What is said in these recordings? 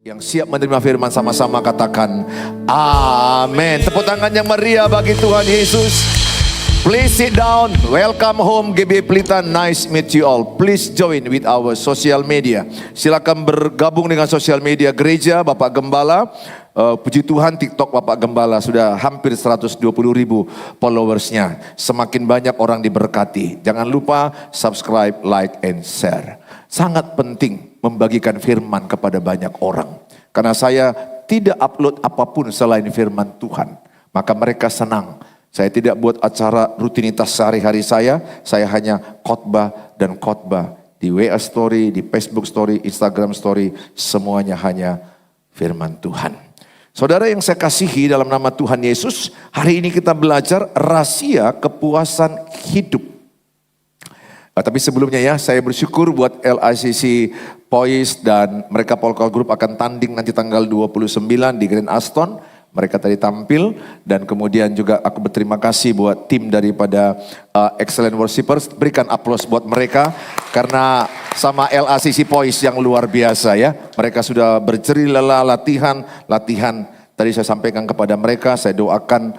Yang siap menerima firman sama-sama katakan amin. Tepuk tangan yang meriah bagi Tuhan Yesus. Please sit down. Welcome home GB Pelita. Nice meet you all. Please join with our social media. Silakan bergabung dengan sosial media gereja Bapak Gembala. Puji Tuhan TikTok Bapak Gembala sudah hampir 120.000 followersnya. Semakin banyak orang diberkati. Jangan lupa subscribe, like, and share. Sangat penting membagikan firman kepada banyak orang. Karena saya tidak upload apapun selain firman Tuhan. Maka mereka senang. Saya tidak buat acara rutinitas sehari-hari saya hanya khotbah dan khotbah. Di WA Story, di Facebook Story, Instagram Story, semuanya hanya firman Tuhan. Saudara yang saya kasihi dalam nama Tuhan Yesus, hari ini kita belajar rahasia kepuasan hidup. Tapi sebelumnya ya, saya bersyukur buat LICC Poise dan mereka Polkol Group akan tanding nanti tanggal 29 di Grand Aston. Mereka tadi tampil dan kemudian juga aku berterima kasih buat tim daripada Excellent Worshippers. Berikan aplaus buat mereka karena sama LICC Poise yang luar biasa ya. Mereka sudah berjeri lelah latihan. Tadi saya sampaikan kepada mereka, saya doakan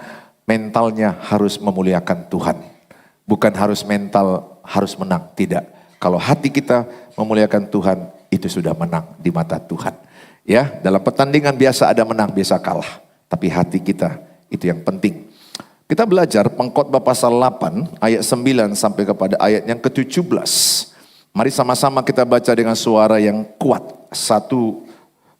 mentalnya harus memuliakan Tuhan. Bukan harus mental, harus menang. Tidak. Kalau hati kita memuliakan Tuhan, itu sudah menang di mata Tuhan. Ya, dalam pertandingan biasa ada menang, biasa kalah. Tapi hati kita, itu yang penting. Kita belajar Pengkhotbah pasal 8, ayat 9 sampai kepada ayat yang ke-17. Mari sama-sama kita baca dengan suara yang kuat.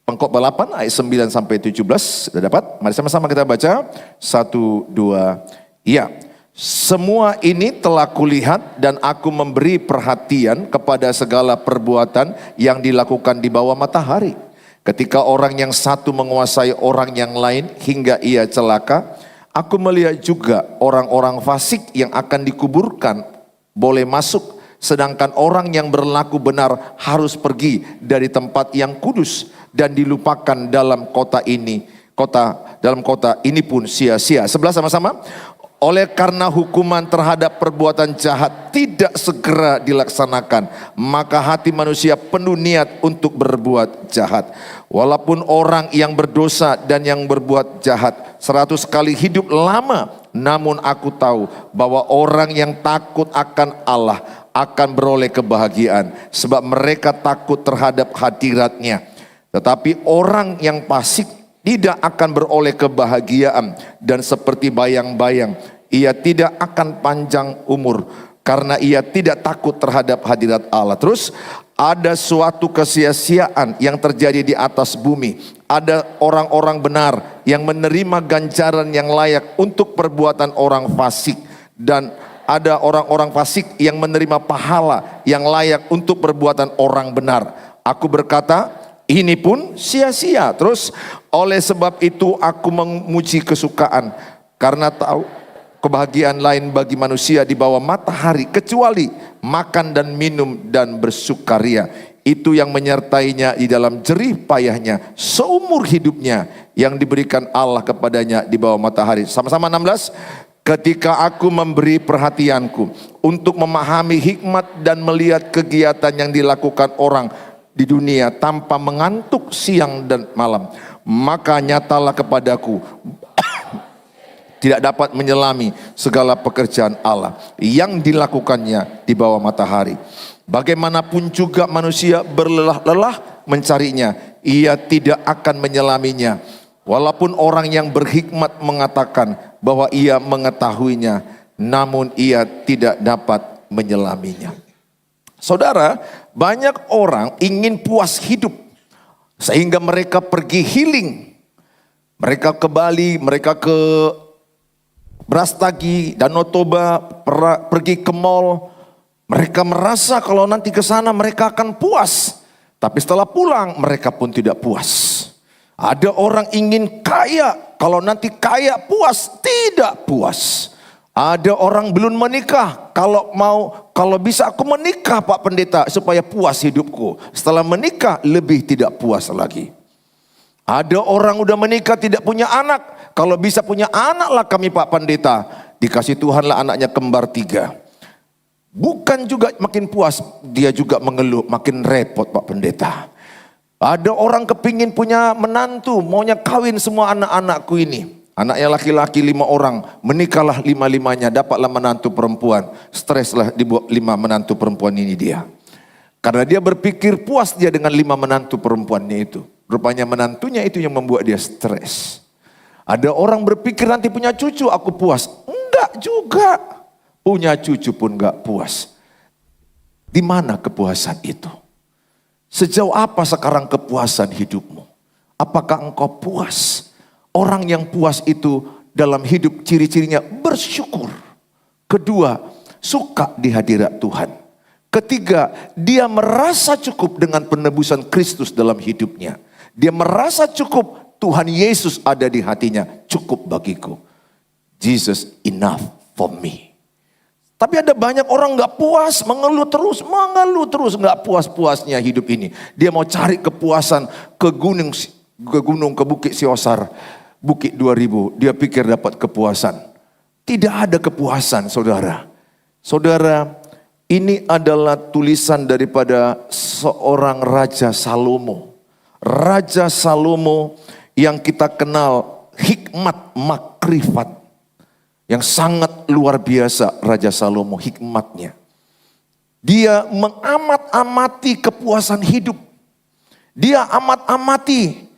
Pengkhotbah 8, ayat 9 sampai 17. Sudah dapat? Mari sama-sama kita baca. 1, 2, ya. Semua ini telah kulihat dan aku memberi perhatian kepada segala perbuatan yang dilakukan di bawah matahari. Ketika orang yang satu menguasai orang yang lain hingga ia celaka, aku melihat juga orang-orang fasik yang akan dikuburkan boleh masuk, sedangkan orang yang berlaku benar harus pergi dari tempat yang kudus dan dilupakan dalam kota ini. Dalam kota ini pun sia-sia. Sebelah sama-sama. Oleh karena hukuman terhadap perbuatan jahat tidak segera dilaksanakan, maka hati manusia penuh niat untuk berbuat jahat. Walaupun orang yang berdosa dan yang berbuat jahat 100 kali hidup lama, namun aku tahu bahwa orang yang takut akan Allah akan beroleh kebahagiaan, sebab mereka takut terhadap hadirat-Nya. Tetapi orang yang fasik tidak akan beroleh kebahagiaan, dan seperti bayang-bayang ia tidak akan panjang umur karena ia tidak takut terhadap hadirat Allah. Terus ada suatu kesia-siaan yang terjadi di atas bumi. Ada orang-orang benar yang menerima ganjaran yang layak untuk perbuatan orang fasik, dan ada orang-orang fasik yang menerima pahala yang layak untuk perbuatan orang benar. Aku berkata, ini pun sia-sia. Terus oleh sebab itu aku memuji kesukaan, karena tahu kebahagiaan lain bagi manusia di bawah matahari kecuali makan dan minum dan bersukaria. Itu yang menyertainya di dalam jerih payahnya seumur hidupnya yang diberikan Allah kepadanya di bawah matahari. Sama-sama 16. Ketika aku memberi perhatianku untuk memahami hikmat dan melihat kegiatan yang dilakukan orang di dunia tanpa mengantuk siang dan malam, maka nyatalah kepadaku tidak dapat menyelami segala pekerjaan Allah yang dilakukannya di bawah matahari. Bagaimanapun juga manusia berlelah-lelah mencarinya, ia tidak akan menyelaminya. Walaupun orang yang berhikmat mengatakan bahwa ia mengetahuinya, namun ia tidak dapat menyelaminya. Saudara, banyak orang ingin puas hidup sehingga mereka pergi healing. Mereka ke Bali, mereka ke Brastagi, Danau Toba, pergi ke mall. Mereka merasa kalau nanti ke sana mereka akan puas. Tapi setelah pulang mereka pun tidak puas. Ada orang ingin kaya, kalau nanti kaya puas, tidak puas. Ada orang belum menikah, kalau bisa aku menikah Pak Pendeta supaya puas hidupku. Setelah menikah lebih tidak puas lagi. Ada orang udah menikah tidak punya anak, kalau bisa punya anaklah kami Pak Pendeta. Dikasih Tuhanlah anaknya kembar 3. Bukan juga makin puas, dia juga mengeluh, makin repot Pak Pendeta. Ada orang kepingin punya menantu, maunya kawin semua anak-anakku ini. Anaknya laki-laki 5 orang, menikahlah 5-5-nya, dapatlah menantu perempuan. Streslah dibuat 5 menantu perempuan ini dia. Karena dia berpikir puas dia dengan 5 menantu perempuannya itu. Rupanya menantunya itu yang membuat dia stres. Ada orang berpikir nanti punya cucu aku puas. Enggak juga. Punya cucu pun enggak puas. Di mana kepuasan itu? Sejauh apa sekarang kepuasan hidupmu? Apakah engkau puas? Orang yang puas itu dalam hidup ciri-cirinya bersyukur. Kedua, suka di hadirat Tuhan. Ketiga, dia merasa cukup dengan penebusan Kristus dalam hidupnya. Dia merasa cukup Tuhan Yesus ada di hatinya. Cukup bagiku. Jesus enough for me. Tapi ada banyak orang gak puas, mengeluh terus, gak puas-puasnya hidup ini. Dia mau cari kepuasan ke gunung, ke Bukit Siosar, Bukit 2000. Dia pikir dapat kepuasan. Tidak ada kepuasan, saudara. Saudara, ini adalah tulisan daripada seorang Raja Salomo. Raja Salomo yang kita kenal hikmat makrifat. Yang sangat luar biasa Raja Salomo hikmatnya. Dia mengamat-amati kepuasan hidup. Dia amat-amati.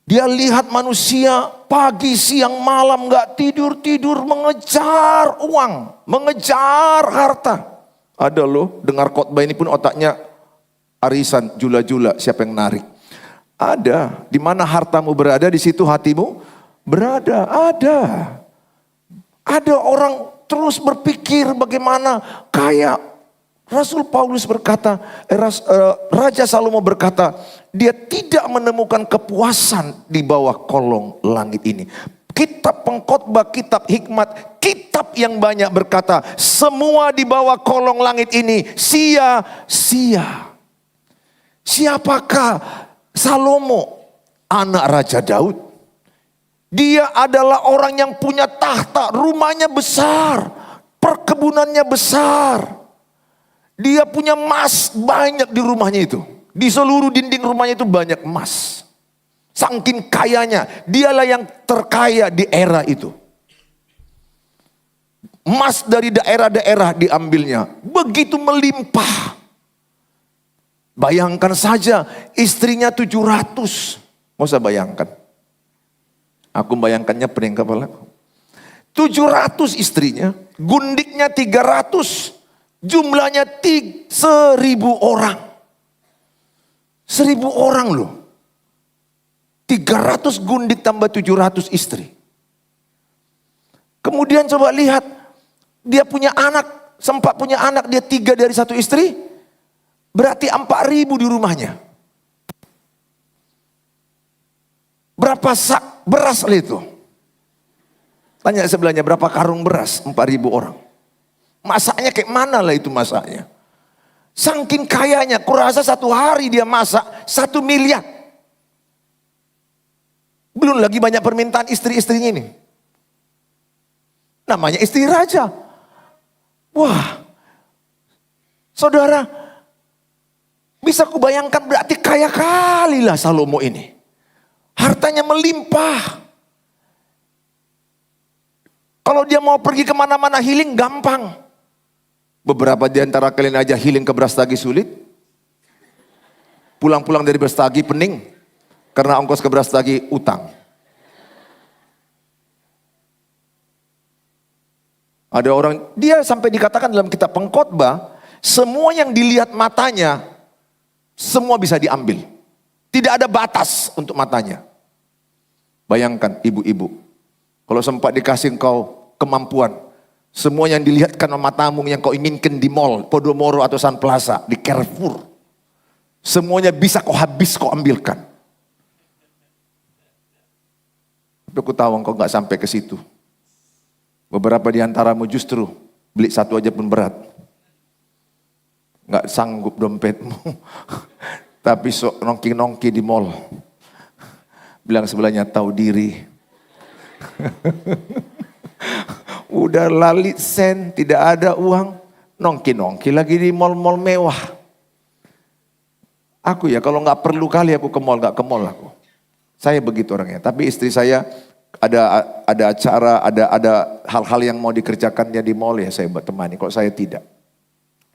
Dia lihat manusia pagi, siang, malam gak tidur-tidur mengejar uang. Mengejar harta. Ada loh dengar khotbah ini pun otaknya arisan, jula-jula, siapa yang narik. Ada. Di mana hartamu berada, di situ hatimu berada. Ada. Ada orang terus berpikir bagaimana kaya. Rasul Paulus berkata, Raja Salomo berkata, dia tidak menemukan kepuasan di bawah kolong langit ini. Kitab pengkhotbah, kitab hikmat, kitab yang banyak berkata, semua di bawah kolong langit ini sia-sia. Siapakah Salomo? Anak Raja Daud. Dia adalah orang yang punya tahta, rumahnya besar, perkebunannya besar. Dia punya emas banyak di rumahnya itu. Di seluruh dinding rumahnya itu banyak emas. Saking kayanya, dialah yang terkaya di era itu. Emas dari daerah-daerah diambilnya, begitu melimpah. Bayangkan saja istrinya 700. Mau saya bayangkan? Aku bayangkannya pening kepala. 700 istrinya, gundiknya 300, jumlahnya 1000 orang. 1000 orang loh. 300 gundik tambah 700 istri. Kemudian coba lihat, dia punya anak, sempat punya anak, dia 3 dari 1 istri, berarti 4000 di rumahnya. Berapa sak beras itu? Tanya sebelahnya berapa karung beras? 4000 orang. Masaknya kayak mana lah itu masaknya? Saking kayanya, kurasa 1 hari dia masak 1 miliar. Belum lagi banyak permintaan istri-istrinya ini. Namanya istri raja. Wah, saudara, bisa kubayangkan berarti kaya kali lah Salomo ini. Hartanya melimpah. Kalau dia mau pergi kemana-mana healing gampang. Beberapa di antara kalian aja healing ke Brastagi sulit. Pulang-pulang dari Brastagi pening. Karena ongkos ke Brastagi utang. Ada orang, dia sampai dikatakan dalam kitab pengkhotbah, semua yang dilihat matanya, semua bisa diambil. Tidak ada batas untuk matanya. Bayangkan ibu-ibu, kalau sempat dikasih engkau kemampuan, semua yang dilihatkan sama matamu yang kau inginkan di mall, Podomoro atau Sun Plaza, di Carrefour, semuanya bisa kau habis, kau ambilkan. Tapi aku tahu engkau gak sampai ke situ. Beberapa di antaramu justru beli 1 aja pun berat. Gak sanggup dompetmu. Tapi sok nongki-nongki di mall. Bilang sebelahnya tahu diri. Udah lalit sen, tidak ada uang. Nongki-nongki lagi di mall-mall mewah. Aku ya kalau nggak perlu kali aku ke mall, nggak ke mall aku. Saya begitu orangnya. Tapi istri saya ada acara, ada hal-hal yang mau dikerjakan dia di mall ya saya temani. Kok saya tidak.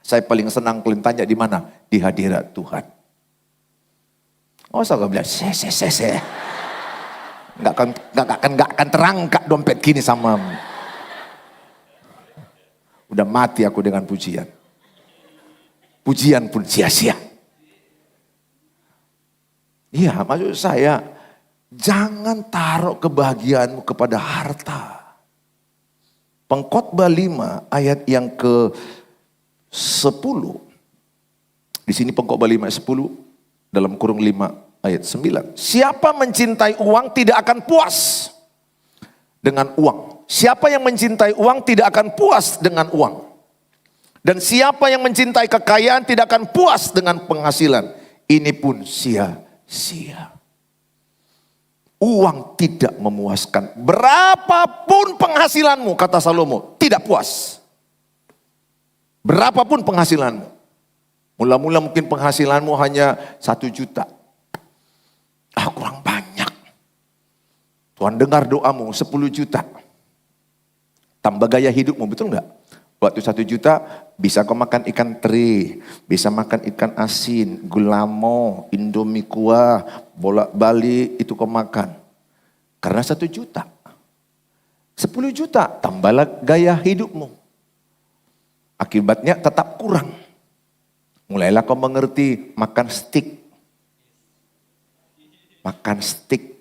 Saya paling senang kalian tanya di mana? Di hadirat Tuhan. Oh saya bilang, se. Nggak akan terangkat dompet gini sama. Udah mati aku dengan pujian. Pujian pun sia-sia. Iya, maksud saya, jangan taruh kebahagiaanmu kepada harta. Pengkhotbah 5 ayat yang ke-10. Di sini Pengkhotbah 5 ayat 10 dalam kurung 5 ayat 9. Siapa mencintai uang tidak akan puas dengan uang. Siapa yang mencintai uang tidak akan puas dengan uang. Dan siapa yang mencintai kekayaan tidak akan puas dengan penghasilan. Ini pun sia-sia. Uang tidak memuaskan. Berapapun penghasilanmu, kata Salomo, tidak puas. Berapapun penghasilanmu. Mula-mula mungkin penghasilanmu hanya 1 juta. Kurang banyak. Tuhan dengar doamu 10 juta. Tambah gaya hidupmu, betul nggak? Waktu 1 juta bisa kau makan ikan teri, bisa makan ikan asin, gulamo, indomie kuah, bolak-balik itu kau makan. Karena 1 juta. 10 juta tambahlah gaya hidupmu. Akibatnya tetap kurang. Mulailah kau mengerti makan steak. Makan steak.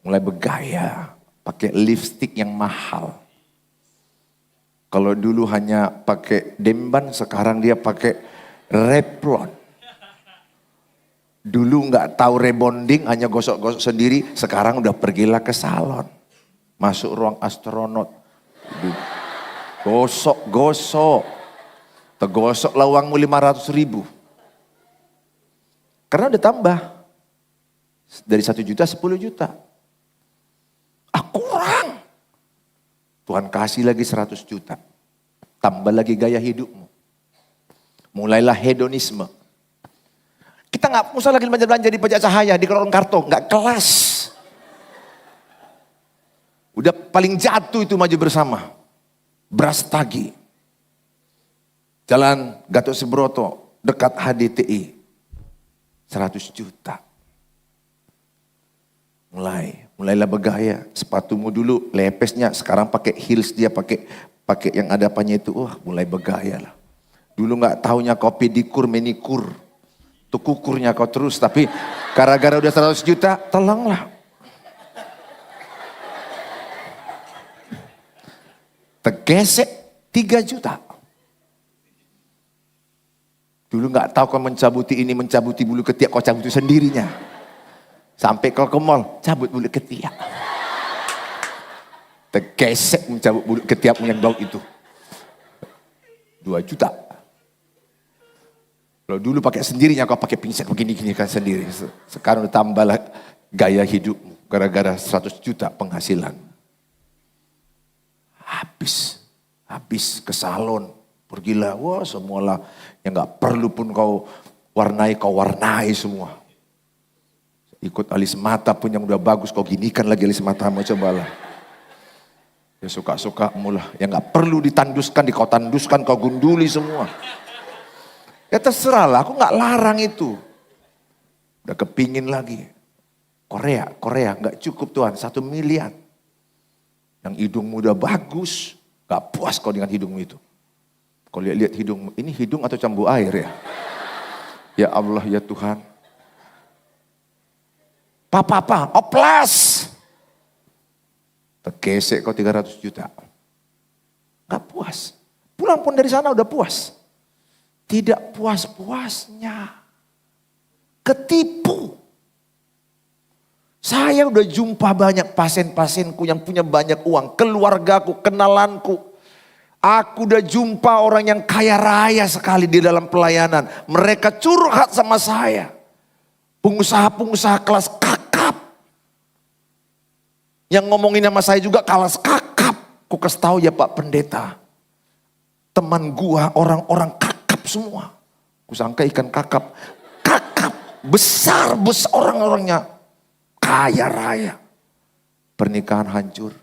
Mulai bergaya, pakai lipstick yang mahal. Kalau dulu hanya pakai demban, sekarang dia pakai Revlon. Dulu nggak tahu rebonding, hanya gosok-gosok sendiri. Sekarang udah pergilah ke salon, masuk ruang astronot, gosok-gosok, tergosok lawangmu 500.000. Karena udah tambah dari 1 juta 10 juta. Kurang. Tuhan kasih lagi 100 juta. Tambah lagi gaya hidupmu. Mulailah hedonisme. Kita nggak usah lagi belanja-belanja di Pajak Cahaya, di Kelorong Karto. Nggak kelas. Udah paling jatuh itu maju bersama. Brastagi. Jalan Gatot Subroto, dekat HDTI. 100 juta. Mulailah bergaya. Sepatumu dulu lepesnya, sekarang pakai heels, dia pakai yang ada apanya itu. Mulai bergaya lah. Dulu nggak taunya kau pedikur, menikur. Tuh kukurnya kau terus, tapi gara-gara udah 100 juta, tolonglah. Tergesek 3 juta. Dulu nggak tahu kau mencabuti ini, mencabuti bulu ketiak, kau cabuti sendirinya. Sampai kalau ke mall, cabut bulu ketiak. Tergesek mencabut bulu ketiakmu yang bau itu. 2 juta. Kalau dulu pakai sendirinya, kau pakai pinset begini-gini kan sendiri. Sekarang udah tambahlah gaya hidupmu. Gara-gara 100 juta penghasilan. Habis ke salon. Pergilah, semualah yang gak perlu pun kau warnai semua. Ikut alis mata pun yang udah bagus, kau ginikan lagi alis matamu, cobalah. Ya suka-suka mulah, yang gak perlu ditanduskan, kau tanduskan, kau gunduli semua. Ya terserah lah, aku gak larang itu. Udah kepingin lagi. Korea gak cukup Tuhan, 1 miliar. Yang hidungmu udah bagus, gak puas kau dengan hidungmu itu. Kau lihat hidungmu, ini hidung atau cambu air ya? Ya Allah ya Tuhan. Papa, oplas. Tergesek kau 300 juta. Gak puas. Pulang pun dari sana udah puas. Tidak puas-puasnya. Ketipu. Saya udah jumpa banyak pasien-pasienku yang punya banyak uang. Keluargaku, kenalanku. Aku udah jumpa orang yang kaya raya sekali di dalam pelayanan. Mereka curhat sama saya. Pengusaha-pengusaha kelas kakap. Yang ngomongin sama saya juga kelas kakap. Ku kasih tahu ya Pak Pendeta. Teman gua orang-orang kakap semua. Ku sangka ikan kakap. besar orang-orangnya kaya raya. Pernikahan hancur.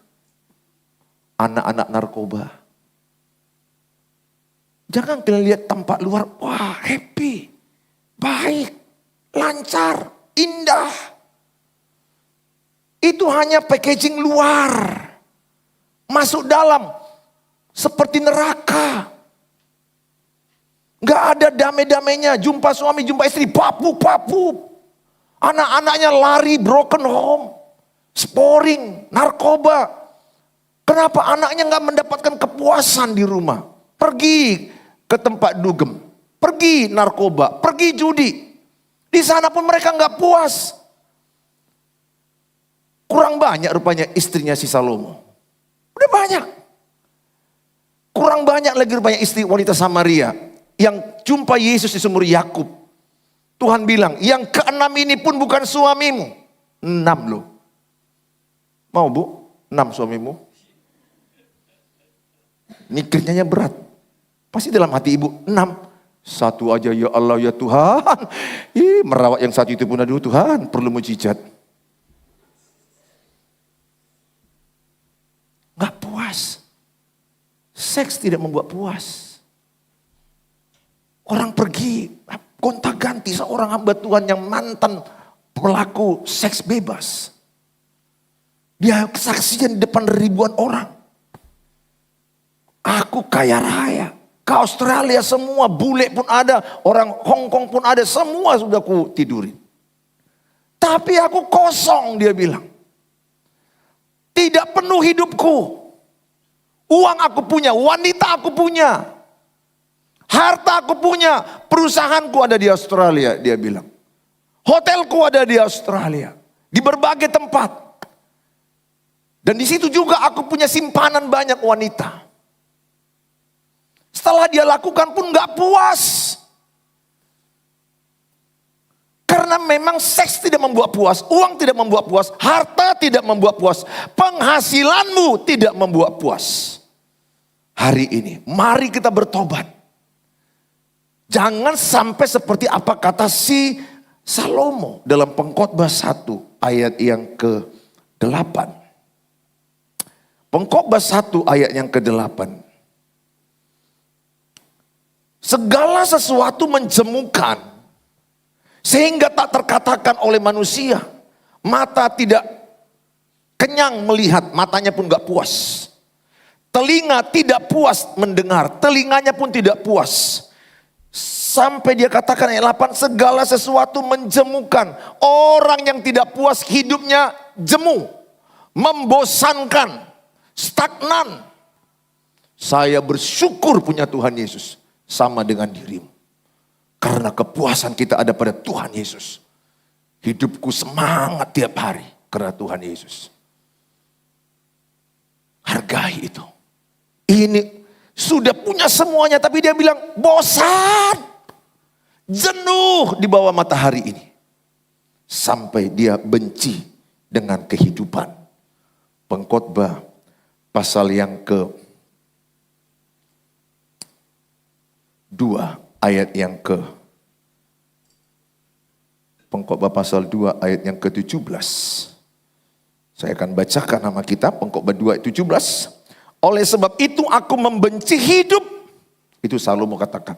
Anak-anak narkoba. Jangan kalian lihat tampak luar, wah happy, baik, lancar, indah. Itu hanya packaging luar. Masuk dalam seperti neraka. Gak ada damai-damainya, jumpa suami, jumpa istri, papu. Anak-anaknya lari, broken home, sporing, narkoba. Kenapa anaknya gak mendapatkan kepuasan di rumah? Pergi ke tempat dugem, pergi narkoba, pergi judi. Di sana pun mereka gak puas. Kurang banyak rupanya istrinya si Salomo. Udah banyak. Kurang banyak lagi rupanya istri wanita Samaria yang jumpa Yesus di sumur Yakub. Tuhan bilang, yang keenam ini pun bukan suamimu. 6 loh. Mau bu? 6 suamimu? Mikirnya berat. Pasti dalam hati ibu, 6. Satu aja ya Allah ya Tuhan. Merawat yang satu itu pun aduh Tuhan, perlu mujizat. Gak puas. Seks tidak membuat puas. Orang pergi, gonta-ganti seorang hamba Tuhan yang mantan pelaku seks bebas. Dia kesaksian di depan ribuan orang. Aku kaya raya. Ke Australia semua, bule pun ada, orang Hong Kong pun ada, semua sudah ku tidurin. Tapi aku kosong, dia bilang. Tidak penuh hidupku. Uang aku punya, wanita aku punya. Harta aku punya, perusahaanku ada di Australia, dia bilang. Hotelku ada di Australia, di berbagai tempat. Dan di situ juga aku punya simpanan banyak wanita. Setelah dia lakukan pun gak puas. Karena memang seks tidak membuat puas, uang tidak membuat puas, harta tidak membuat puas, penghasilanmu tidak membuat puas. Hari ini, mari kita bertobat. Jangan sampai seperti apa kata si Salomo dalam Pengkhotbah 1 ayat yang ke-8. Pengkhotbah 1 ayat yang ke-8. Segala sesuatu menjemukan sehingga tak terkatakan oleh manusia. Mata tidak kenyang melihat, matanya pun gak puas. Telinga tidak puas mendengar, telinganya pun tidak puas. Sampai dia katakan ayat 8, segala sesuatu menjemukan. Orang yang tidak puas hidupnya jemu, membosankan, stagnan. Saya bersyukur punya Tuhan Yesus sama dengan dirimu. Karena kepuasan kita ada pada Tuhan Yesus. Hidupku semangat tiap hari karena Tuhan Yesus. Hargai itu. Ini sudah punya semuanya tapi dia bilang bosan. Jenuh di bawah matahari ini. Sampai dia benci dengan kehidupan. Pengkhotbah pasal yang ke-2 ayat yang Pengkhotbah pasal 2 ayat yang ke-17. Saya akan bacakan nama kita, Pengkhotbah 2 ayat 17. Oleh sebab itu aku membenci hidup. Itu Salomo katakan.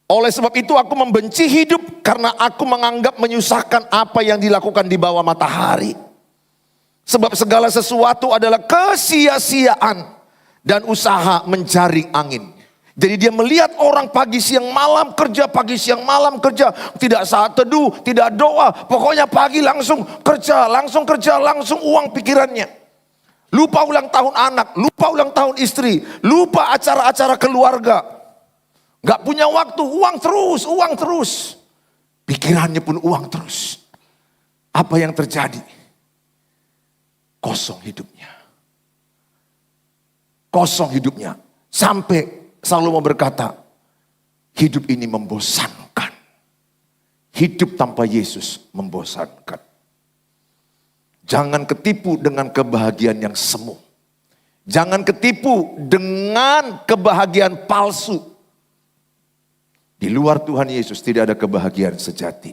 Oleh sebab itu aku membenci hidup karena aku menganggap menyusahkan apa yang dilakukan di bawah matahari. Sebab segala sesuatu adalah kesia-siaan dan usaha menjaring angin. Jadi dia melihat orang pagi siang malam kerja, pagi siang malam kerja. Tidak saat teduh, tidak doa. Pokoknya pagi langsung kerja, langsung uang pikirannya. Lupa ulang tahun anak, lupa ulang tahun istri, lupa acara-acara keluarga. Gak punya waktu, uang terus. Pikirannya pun uang terus. Apa yang terjadi? Kosong hidupnya. Sampai Salomo berkata, hidup ini membosankan. Hidup tanpa Yesus membosankan. Jangan ketipu dengan kebahagiaan yang semu. Jangan ketipu dengan kebahagiaan palsu. Di luar Tuhan Yesus tidak ada kebahagiaan sejati.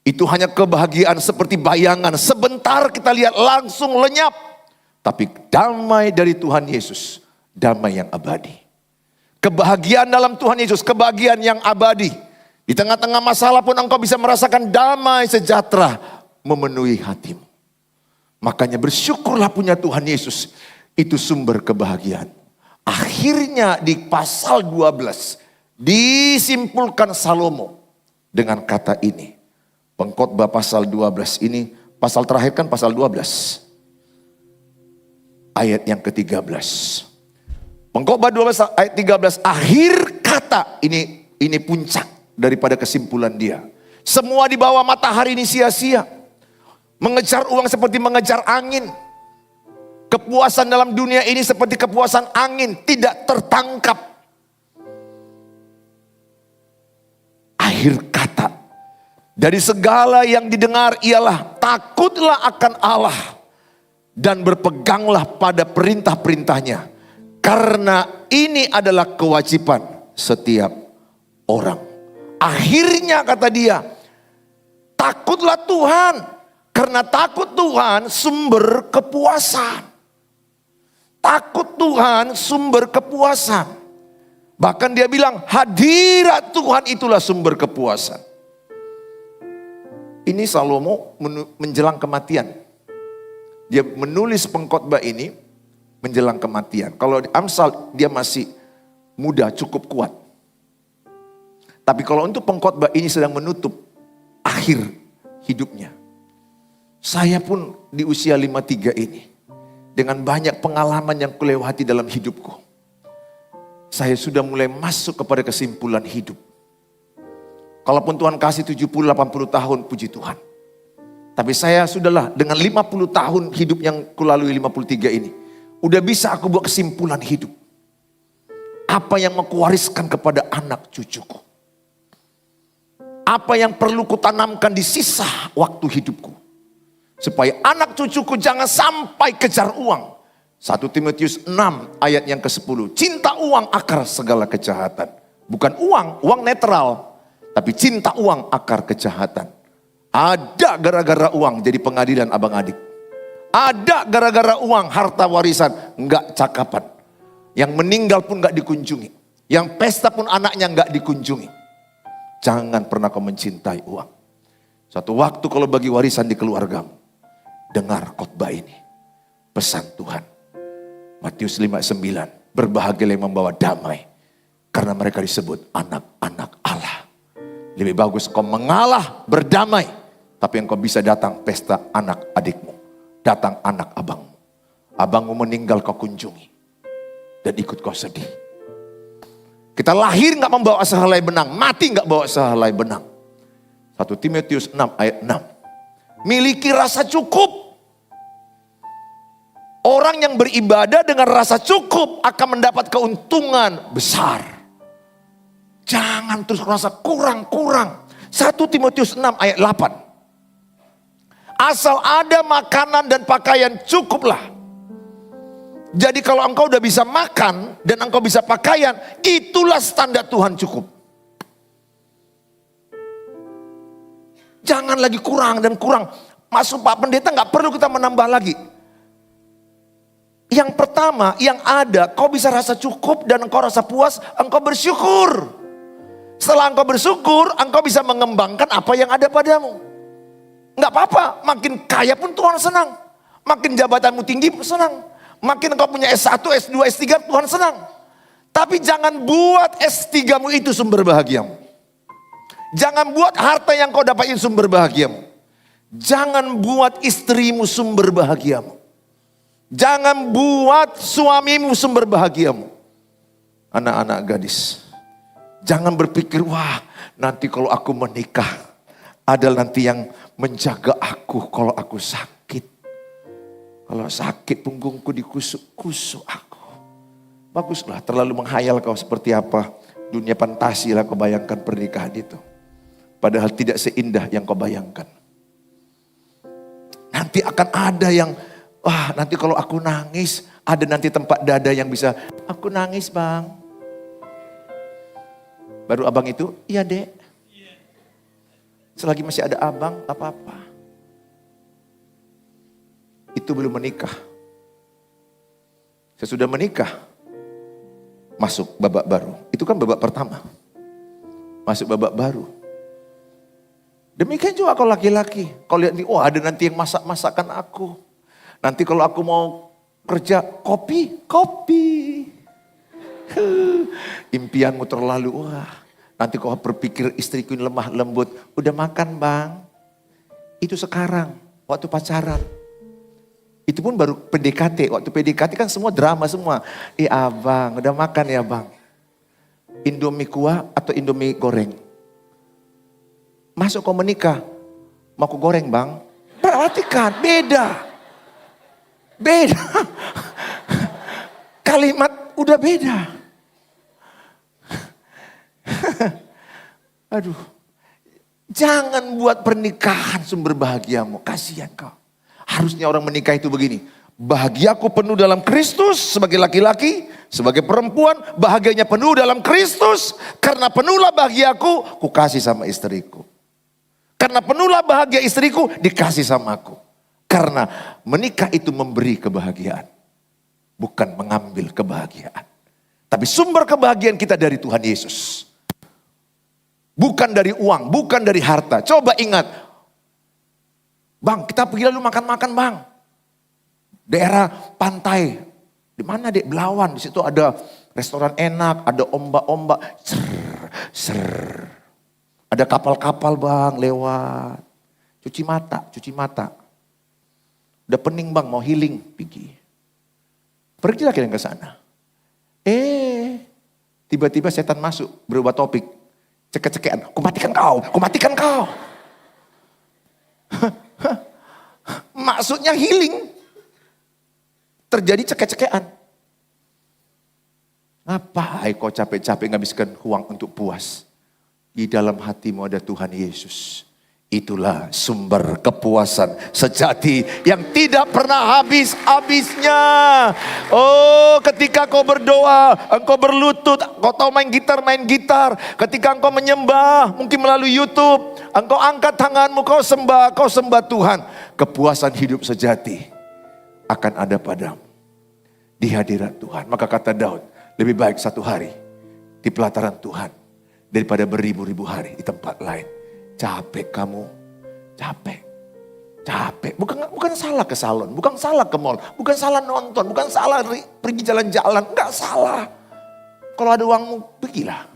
Itu hanya kebahagiaan seperti bayangan. Sebentar kita lihat langsung lenyap. Tapi damai dari Tuhan Yesus, damai yang abadi. Kebahagiaan dalam Tuhan Yesus, kebahagiaan yang abadi. Di tengah-tengah masalah pun engkau bisa merasakan damai sejahtera memenuhi hatimu. Makanya bersyukurlah punya Tuhan Yesus. Itu sumber kebahagiaan. Akhirnya di pasal 12 disimpulkan Salomo dengan kata ini. Pengkhotbah pasal 12 ini, pasal terakhir kan pasal 12. Ayat yang ke-13. Pengkhotbah 12 ayat 13, akhir kata, ini puncak daripada kesimpulan dia. Semua di bawah matahari ini sia-sia. Mengejar uang seperti mengejar angin. Kepuasan dalam dunia ini seperti kepuasan angin, tidak tertangkap. Akhir kata dari segala yang didengar ialah takutlah akan Allah dan berpeganglah pada perintah-perintahnya, karena ini adalah kewajiban setiap orang. Akhirnya kata dia, takutlah Tuhan, karena takut Tuhan sumber kepuasan. Takut Tuhan sumber kepuasan. Bahkan dia bilang hadirat Tuhan itulah sumber kepuasan. Ini Salomo menjelang kematian. Dia menulis pengkhotbah ini menjelang kematian. Kalau di Amsal dia masih muda, cukup kuat. Tapi kalau untuk pengkhotbah ini sedang menutup akhir hidupnya. Saya pun di usia 53 ini, dengan banyak pengalaman yang kulewati dalam hidupku, saya sudah mulai masuk kepada kesimpulan hidup. Kalaupun Tuhan kasih 70-80 tahun, puji Tuhan. Tapi saya sudahlah dengan 50 tahun hidup yang kulalui 53 ini. Udah bisa aku buat kesimpulan hidup. Apa yang mau kuwariskan kepada anak cucuku. Apa yang perlu kutanamkan di sisa waktu hidupku. Supaya anak cucuku jangan sampai kejar uang. 1 Timotius 6 ayat yang ke-10. Cinta uang akar segala kejahatan. Bukan uang netral. Tapi cinta uang akar kejahatan. Ada gara-gara uang jadi pengadilan abang adik. Ada gara-gara uang harta warisan enggak cakapan. Yang meninggal pun enggak dikunjungi. Yang pesta pun anaknya enggak dikunjungi. Jangan pernah kau mencintai uang. Suatu waktu kalau bagi warisan di keluargamu, dengar khotbah ini. Pesan Tuhan. Matius 5:9. Berbahagialah yang membawa damai. Karena mereka disebut anak-anak Allah. Lebih bagus kau mengalah berdamai. Tapi engkau bisa datang pesta anak adikmu. Datang anak abangmu. Abangmu meninggal kau kunjungi. Dan ikut kau sedih. Kita lahir gak membawa sehelai benang. Mati gak bawa sehelai benang. 1 Timotius 6 ayat 6. Miliki rasa cukup. Orang yang beribadah dengan rasa cukup akan mendapat keuntungan besar. Jangan terus merasa kurang-kurang. 1 Timotius 6 ayat 8. Asal ada makanan dan pakaian cukuplah. Jadi kalau engkau udah bisa makan dan engkau bisa pakaian, itulah standar Tuhan cukup. Jangan lagi kurang dan kurang. Masuk Pak Pendeta gak perlu kita menambah lagi. Yang pertama, yang ada, kau bisa rasa cukup dan engkau rasa puas, engkau bersyukur. Setelah engkau bersyukur, engkau bisa mengembangkan apa yang ada padamu. Enggak apa-apa, makin kaya pun Tuhan senang. Makin jabatanmu tinggi pun senang. Makin engkau punya S1, S2, S3, Tuhan senang. Tapi jangan buat S3mu itu sumber bahagiamu. Jangan buat harta yang kau dapatin sumber bahagiamu. Jangan buat istrimu sumber bahagiamu. Jangan buat suamimu sumber bahagiamu. Anak-anak gadis, jangan berpikir, wah nanti kalau aku menikah, ada nanti yang menjaga aku kalau aku sakit. Kalau sakit punggungku dikusuk-kusuk aku. Baguslah, terlalu menghayal kau seperti apa. Dunia fantasi lah kau bayangkan pernikahan itu. Padahal tidak seindah yang kau bayangkan. Nanti akan ada yang, wah nanti kalau aku nangis, ada nanti tempat dada yang bisa, aku nangis bang. Baru abang itu, iya dek. Selagi masih ada abang, gak apa-apa. Itu belum menikah. Sesudah menikah, masuk babak baru. Itu kan babak pertama. Masuk babak baru. Demikian juga kalau laki-laki. Kalau lihat nih, ada nanti yang masak-masakan aku. Nanti kalau aku mau kerja, kopi. Impianmu terlalu, nanti kau berpikir istriku ini lemah lembut. Udah makan bang. Itu sekarang, waktu pacaran. Itu pun baru PDKT. Waktu PDKT kan semua drama semua. Abang, udah makan ya bang. Indomie kuah atau Indomie goreng? Masuk kau menikah, mau aku goreng bang? Perhatikan, beda. Kalimat udah beda. Aduh. Jangan buat pernikahan sumber bahagiamu. Kasihan kau. Harusnya orang menikah itu begini. Bahagiaku penuh dalam Kristus sebagai laki-laki. Sebagai perempuan bahagianya penuh dalam Kristus. Karena penuhlah bahagiaku, ku kasih sama istriku. Karena penuhlah bahagia istriku, dikasih sama aku. Karena menikah itu memberi kebahagiaan. Bukan mengambil kebahagiaan. Tapi sumber kebahagiaan kita dari Tuhan Yesus. Bukan dari uang, bukan dari harta. Coba ingat. Bang, kita pergi lalu makan-makan bang. Daerah pantai. Di mana dek? Belawan. Di situ ada restoran enak, ada ombak-ombak. Ser. Ada kapal-kapal bang lewat. Cuci mata. Udah pening bang, mau healing. Pergilah kalian ke sana. Tiba-tiba setan masuk, berubah topik. Cekek-cekean, kumatikan kau. Maksudnya healing. Terjadi cekek-cekean. Ngapain kau capek-capek ngabiskan uang untuk puas? Di dalam hatimu ada Tuhan Yesus. Itulah sumber kepuasan sejati yang tidak pernah habis-habisnya. Oh, ketika kau berdoa, engkau berlutut, kau tahu main gitar. Ketika engkau menyembah, mungkin melalui YouTube, engkau angkat tanganmu, kau sembah Tuhan. Kepuasan hidup sejati akan ada padamu di hadirat Tuhan. Maka kata Daud, lebih baik satu hari di pelataran Tuhan daripada beribu-ribu hari di tempat lain. Capek kamu, capek. Bukan salah ke salon, bukan salah ke mall, bukan salah nonton, bukan salah pergi jalan-jalan, enggak salah. Kalau ada uangmu, pergilah.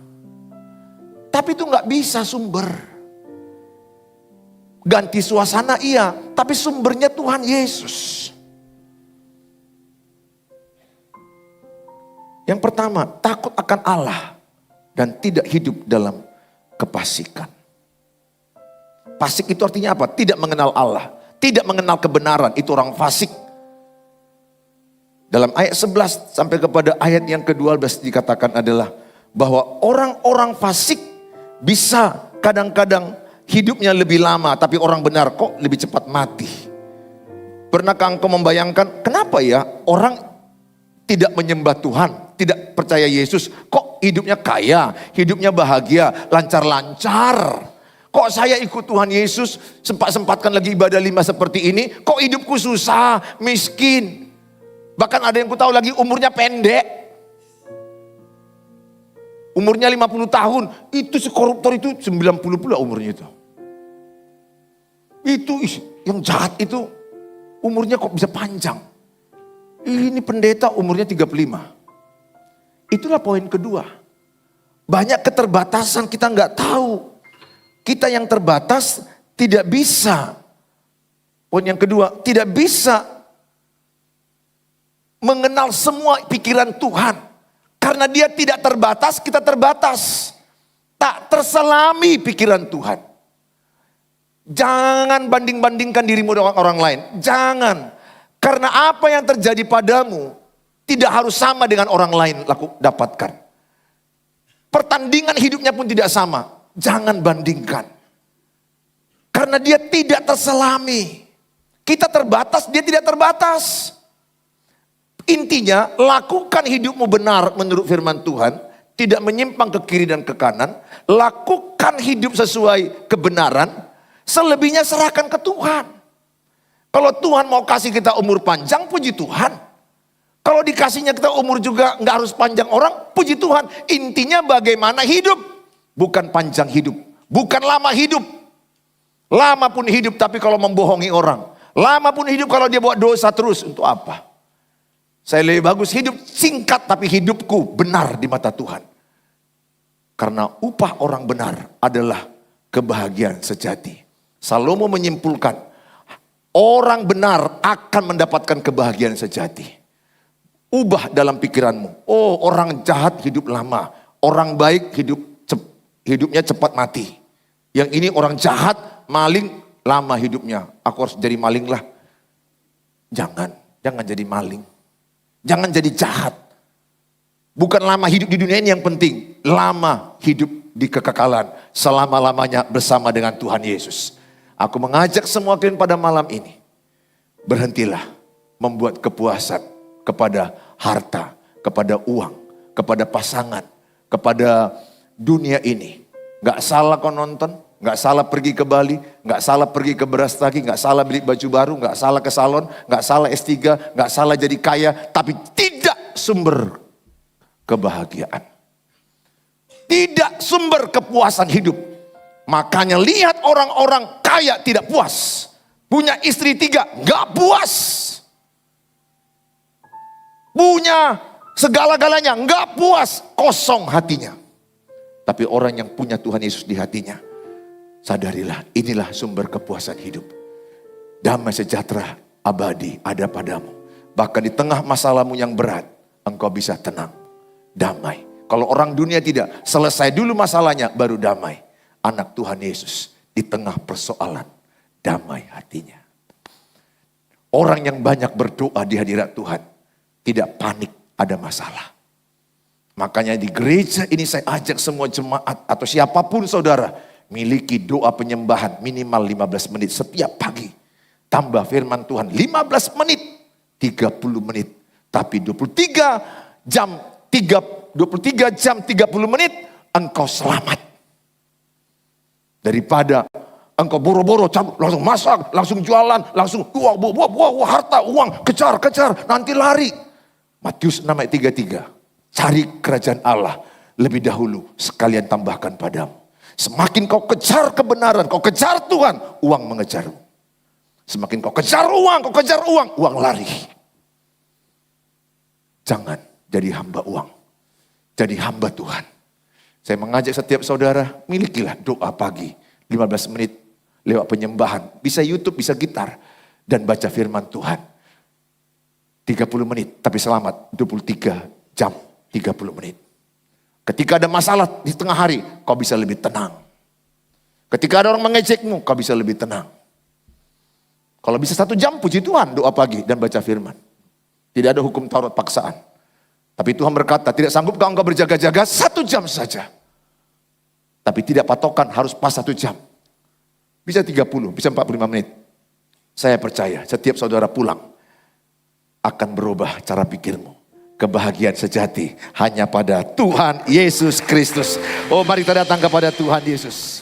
Tapi itu enggak bisa sumber. Ganti suasana iya, tapi sumbernya Tuhan Yesus. Yang pertama, takut akan Allah dan tidak hidup dalam kefasikan. Fasik itu artinya apa? Tidak mengenal Allah. Tidak mengenal kebenaran. Itu orang fasik. Dalam ayat 11 sampai kepada ayat yang ke-12 dikatakan adalah bahwa orang-orang fasik bisa kadang-kadang hidupnya lebih lama. Tapi orang benar kok lebih cepat mati. Pernahkah engkau membayangkan kenapa ya orang tidak menyembah Tuhan, tidak percaya Yesus, kok hidupnya kaya, hidupnya bahagia, lancar-lancar. Kok saya ikut Tuhan Yesus, sempat-sempatkan lagi ibadah 5 seperti ini, kok hidupku susah, miskin. Bahkan ada yang ku tahu lagi umurnya pendek. Umurnya 50 tahun, itu si koruptor itu 90 pula umurnya itu. Itu yang jahat itu umurnya kok bisa panjang. Ini pendeta umurnya 35. Itulah poin kedua. Banyak keterbatasan kita nggak tahu. Kita yang terbatas tidak bisa. Poin yang kedua, tidak bisa mengenal semua pikiran Tuhan. Karena dia tidak terbatas, kita terbatas. Tak terselami pikiran Tuhan. Jangan banding-bandingkan dirimu dengan orang lain. Jangan. Karena apa yang terjadi padamu tidak harus sama dengan orang lain dapatkan. Pertandingan hidupnya pun tidak sama. Jangan bandingkan. Karena dia tidak terselami. Kita terbatas, dia tidak terbatas. Intinya, lakukan hidupmu benar menurut firman Tuhan. tidak menyimpang ke kiri dan ke kanan, lakukan hidup sesuai kebenaran, selebihnya serahkan ke Tuhan. Kalau Tuhan mau kasih kita umur panjang, puji Tuhan. Kalau dikasihnya kita umur juga nggak harus panjang orang, puji Tuhan. Intinya bagaimana hidup, bukan panjang hidup, bukan lama hidup. Lama pun hidup tapi kalau membohongi orang, lama pun hidup kalau dia buat dosa terus, untuk apa? Saya lebih bagus hidup singkat tapi hidupku benar di mata Tuhan. Karena upah orang benar adalah kebahagiaan sejati. Salomo menyimpulkan, orang benar akan mendapatkan kebahagiaan sejati. Ubah dalam pikiranmu. Oh, orang jahat hidup lama, orang baik hidupnya cepat mati. Yang ini orang jahat, maling, lama hidupnya. Aku harus jadi maling lah. Jangan jadi maling. Jangan jadi jahat. Bukan lama hidup di dunia ini yang penting. Lama hidup di kekekalan. Selama-lamanya bersama dengan Tuhan Yesus. Aku mengajak semua kalian pada malam ini. Berhentilah membuat kepuasan kepada harta, kepada uang, kepada pasangan, kepada dunia ini. Gak salah kau nonton, gak salah pergi ke Bali, gak salah pergi ke Berastagi, gak salah beli baju baru, gak salah ke salon, gak salah S3, gak salah jadi kaya, tapi tidak sumber kebahagiaan. Tidak sumber kepuasan hidup. Makanya lihat orang-orang kaya tidak puas. Punya istri 3, gak puas. Punya segala-galanya, gak puas. Kosong hatinya. Tapi orang yang punya Tuhan Yesus di hatinya, sadarilah inilah sumber kepuasan hidup. Damai sejahtera abadi ada padamu. Bahkan di tengah masalahmu yang berat, engkau bisa tenang, damai. Kalau orang dunia tidak, selesai dulu masalahnya baru damai. Anak Tuhan Yesus di tengah persoalan, damai hatinya. Orang yang banyak berdoa di hadirat Tuhan, tidak panik ada masalah. Makanya di gereja ini saya ajak semua jemaat atau siapapun saudara, miliki doa penyembahan minimal 15 menit setiap pagi. Tambah firman Tuhan 15 menit, 30 menit. Tapi 23 jam 30 menit engkau selamat. Daripada engkau boro-boro cabut, langsung masak, langsung jualan, langsung harta, uang, kejar, nanti lari. Matius 6 ayat 33. Cari kerajaan Allah lebih dahulu, sekalian tambahkan padamu. Semakin kau kejar kebenaran, kau kejar Tuhan, uang mengejarmu. Semakin kau kejar uang, uang lari. Jangan jadi hamba uang, jadi hamba Tuhan. Saya mengajak setiap saudara, milikilah doa pagi 15 menit lewat penyembahan. Bisa YouTube, bisa gitar. Dan baca firman Tuhan. 30 menit, tapi selamat 23 jam 30 menit. Ketika ada masalah di tengah hari, kau bisa lebih tenang. Ketika ada orang mengejekmu, kau bisa lebih tenang. Kalau bisa 1 jam, puji Tuhan, doa pagi dan baca firman. Tidak ada hukum Taurat paksaan. Tapi Tuhan berkata, tidak sanggupkah engkau berjaga-jaga 1 jam saja. Tapi tidak patokan harus pas 1 jam. Bisa 30, bisa 45 menit. Saya percaya setiap saudara pulang akan berubah cara pikirmu. Kebahagiaan sejati hanya pada Tuhan Yesus Kristus. Oh, mari kita datang kepada Tuhan Yesus.